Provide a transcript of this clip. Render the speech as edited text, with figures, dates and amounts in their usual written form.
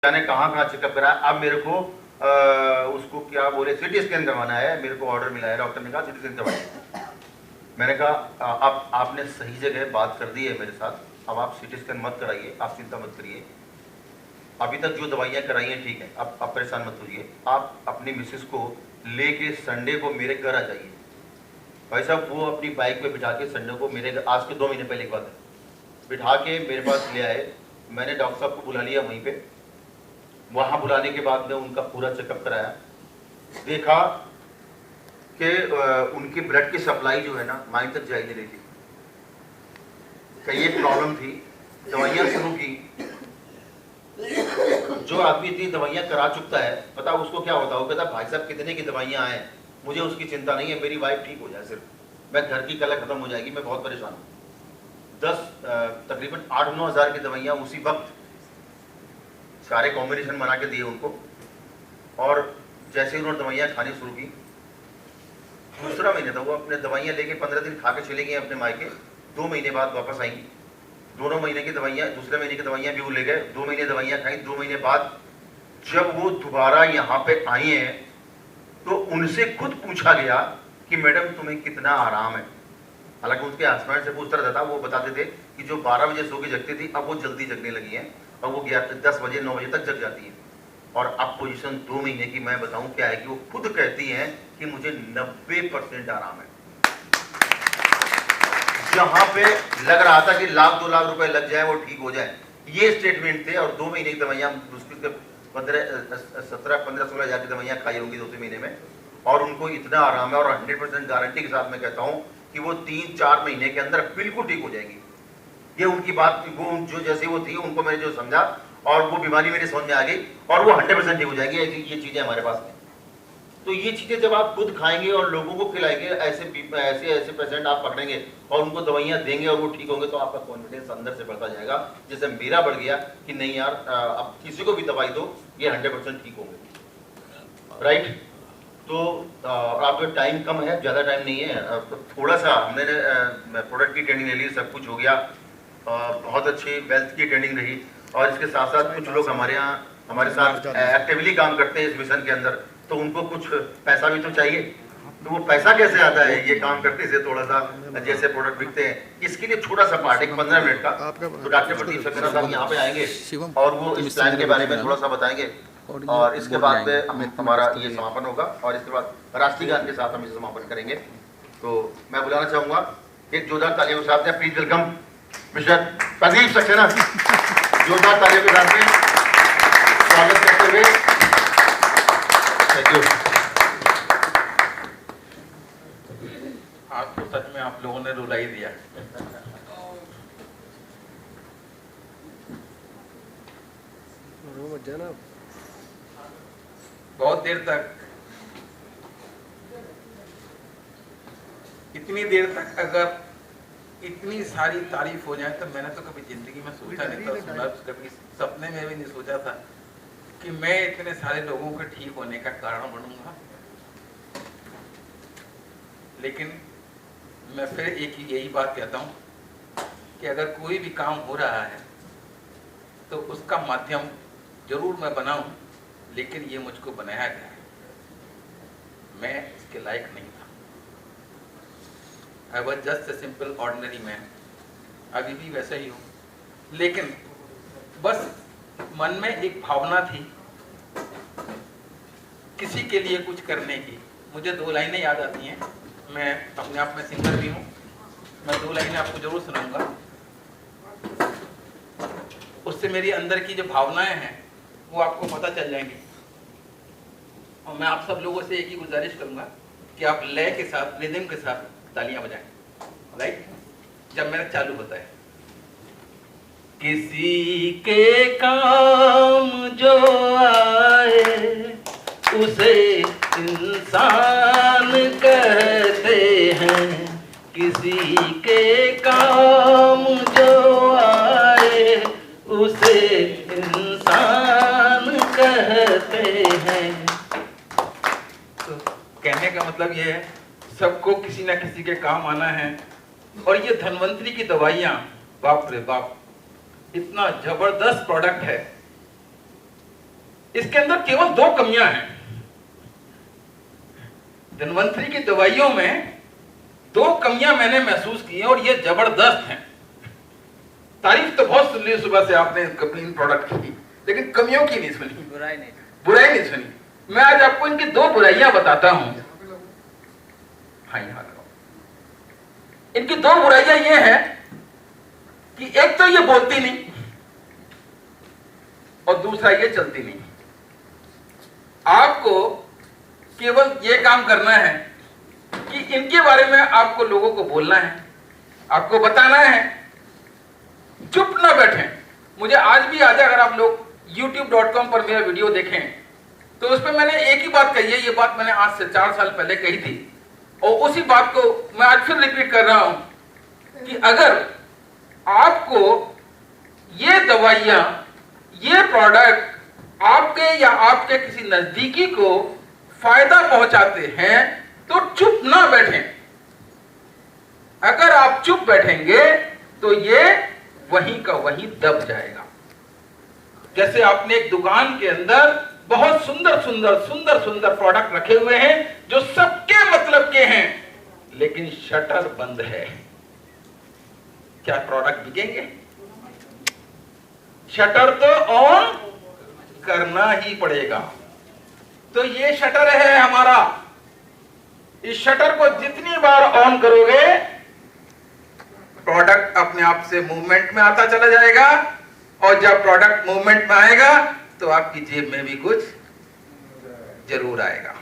जाने कहाँ चेकअप करा। अब मेरे को उसको क्या बोले सिटी स्कैन करवाना है। मेरे को ऑर्डर मिला है, डॉक्टर ने कहा सिटी स्कैन करवाइए। मैंने कहा अब आपने सही जगह बात कर दी है मेरे साथ, अब आप सिटी स्कैन मत कराइए, आप चिंता मत करिए। अभी तक जो दवाइयाँ कराई हैं ठीक है, अब आप परेशान मत होइए। आप अपनी मिसेस को लेके संडे को मेरे घर आ जाइए। भाई साहब वो अपनी बाइक पे बिठा के संडे को मेरे घर, आज के 2 महीने पहले की बात है, बिठा के मेरे पास ले आए। मैंने डॉक्टर साहब को बुला लिया वहीं पे। वहां बुलाने के बाद में उनका पूरा चेकअप कराया, देखा कि उनकी ब्लड की सप्लाई जो है ना माइंड तक जा ही नहीं रही थी। कई एक प्रॉब्लम थी, दवाइयां शुरू की। जो आदमी इतनी दवाइयां करा चुका है, पता उसको क्या होता है, वो कहता भाई साहब कितने की दवाइयां आए, मुझे उसकी चिंता नहीं है, मेरी वाइफ ठीक हो जाए, सिर्फ मैं घर की कला खत्म हो जाएगी, मैं बहुत परेशान हूँ। तकरीबन 8-9 हज़ार की दवाइयां उसी वक्त सारे कॉम्बिनेशन बना के दिए उनको। और जैसे ही उन्होंने दवाइयाँ खानी शुरू की, दूसरा महीने था, वो अपने दवाइयाँ लेके 15 दिन खा के चले गए अपने मायके। 2 महीने बाद वापस आएंगी। दोनों महीने की दवाइयाँ, दूसरे महीने की दवाइयाँ भी वो ले गए। 2 महीने दवाइयाँ खाई। 2 महीने बाद जब वो दोबारा यहाँ पे आई हैं तो उनसे खुद पूछा गया कि मैडम तुम्हें कितना आराम है। हालांकि उनके हस्बैंड से पूछता रहता था, वो बताते थे कि जो 12 बजे सो के जगती थी अब वो जल्दी जगने लगी हैं और वो 10 बजे 9 बजे तक जग जाती है। और अब पोजीशन 2 महीने की मैं बताऊं क्या है कि वो खुद कहती हैं कि मुझे 90% आराम है। जहां पे लग रहा था कि 1-2 लाख रुपए लग जाए वो ठीक हो जाए, ये स्टेटमेंट थे। और 2 महीने की दवाइयां, 17-15-16 हज़ार की दवाइयां खाई होंगी 2 महीने में, और उनको इतना आराम है। और 100% गारंटी के साथ मैं कहता हूं कि वो 3-4 महीने के अंदर बिल्कुल ठीक हो जाएगी। ये उनकी बात, वो जो जैसे वो थी, उनको मैंने जो समझा और वो बीमारी मेरे समझ में आ गई और वो 100% ठीक हो जाएगी। ये चीजें हमारे पास हैं। तो ये चीजें जब आप खुद खाएंगे और लोगों को खिलाएंगे, ऐसे पेशेंट आप पकड़ेंगे और उनको दवाइयां देंगे और वो ठीक होंगे, तो आपका कॉन्फिडेंस अंदर से बढ़ता जाएगा। जैसे मेरा बढ़ गया कि नहीं यार, अब किसी को भी दवाई दो, ये 100% ठीक होंगे, राइट। तो आपका टाइम कम है, ज़्यादा टाइम नहीं है, तो थोड़ा सा हमने प्रोडक्ट की ट्रेनिंग ले ली, सब कुछ हो गया, बहुत अच्छी वेल्थ की ट्रेनिंग रही। और इसके साथ साथ कुछ लोग हमारे यहाँ हमारे साथ एक्टिवली काम करते हैं इस मिशन के अंदर, तो उनको कुछ पैसा भी तो चाहिए। तो वो पैसा कैसे आता है ये काम करने से, थोड़ा सा जैसे प्रोडक्ट बिकते हैं, इसके लिए छोटा सा पार्ट, एक 15 मिनट का। तो डॉक्टर प्रदीप सक्सेना साहब यहाँ पे आएंगे और वो इस प्लान के बारे में थोड़ा सा बताएंगे, और इसके बाद में हमारा ये समापन होगा, और इसके बाद राष्ट्रीय गान के साथ हम इसे समापन करेंगे। तो मैं बुलाना चाहूंगा एक जोरदार तालियों के साथ में, please welcome mister Pradeep Saxena. जोरदार तालियों के साथ में स्वागत करते हुए, थैंक यू। आज तो सच में आप लोगों ने रुला ही दिया। बहुत देर तक, इतनी देर तक अगर इतनी सारी तारीफ हो जाए तो मैंने तो कभी जिंदगी में सोचा नहीं था, सुना, कभी सपने में भी नहीं सोचा था कि मैं इतने सारे लोगों के ठीक होने का कारण बनूंगा। लेकिन मैं फिर यही बात कहता हूं कि अगर कोई भी काम हो रहा है तो उसका माध्यम जरूर मैं बनाऊं, लेकिन ये मुझको बनाया गया है, मैं इसके लायक नहीं था। I was just a simple ordinary man, अभी भी वैसे ही हूँ। लेकिन बस मन में एक भावना थी किसी के लिए कुछ करने की। मुझे 2 लाइनें याद आती हैं, मैं अपने आप में सिंगर भी हूँ, मैं 2 लाइनें आपको जरूर सुनाऊंगा, उससे मेरी अंदर की जो भावनाएं हैं वो आपको पता चल जाएंगी। और मैं आप सब लोगों से एक ही गुजारिश करूंगा कि आप लय के साथ, रिदम के साथ तालियां बजाएं, राइट, जब मेरा चालू होता है। किसी के काम जो आए उसे इंसान कहते हैं, किसी के काम जो आए उसे इंसान कहते हैं। तो कहने का मतलब ये है, सबको किसी ना किसी के काम आना है। और ये धन्वंतरी की दवाइयाँ, बाप रे बाप, इतना जबरदस्त प्रोडक्ट है इसके अंदर केवल 2 कमियां हैं। धन्वंतरी की दवाइयों में 2 कमियां मैंने महसूस की हैं और ये जबरदस्त हैं। तारीफ तो बहुत सुन ली सुबह से आपने इन प्रोडक्ट की, लेकिन कमियों की नहीं सुनी, बुराई नहीं सुनी। मैं आज आपको इनकी 2 बुराइयां बताता हूं। हाँ, यहां लगाओ। इनकी 2 बुराइयां ये है कि एक तो ये बोलती नहीं और दूसरा ये चलती नहीं। आपको केवल ये काम करना है कि इनके बारे में आपको लोगों को बोलना है, आपको बताना है, चुप ना बैठें। मुझे आज भी याद है, अगर आप लोग youtube.com पर मेरा वीडियो देखें तो उस पर मैंने एक ही बात कही है। ये बात मैंने आज से 4 साल पहले कही थी और उसी बात को मैं आज फिर रिपीट कर रहा हूं कि अगर आपको ये दवाइयां, ये प्रोडक्ट आपके या आपके किसी नजदीकी को फायदा पहुंचाते हैं तो चुप ना बैठें। अगर आप चुप बैठेंगे तो ये वहीं का वहीं दब जाएगा। जैसे आपने एक दुकान के अंदर बहुत सुंदर प्रोडक्ट रखे हुए हैं जो सबके मतलब के हैं, लेकिन शटर बंद है, क्या प्रोडक्ट बिकेंगे? शटर तो ऑन करना ही पड़ेगा। तो ये शटर है हमारा। इस शटर को जितनी बार ऑन करोगे प्रोडक्ट अपने आप से मूवमेंट में आता चला जाएगा, और जब प्रोडक्ट मूवमेंट में आएगा तो आपकी जेब में भी कुछ जरूर आएगा।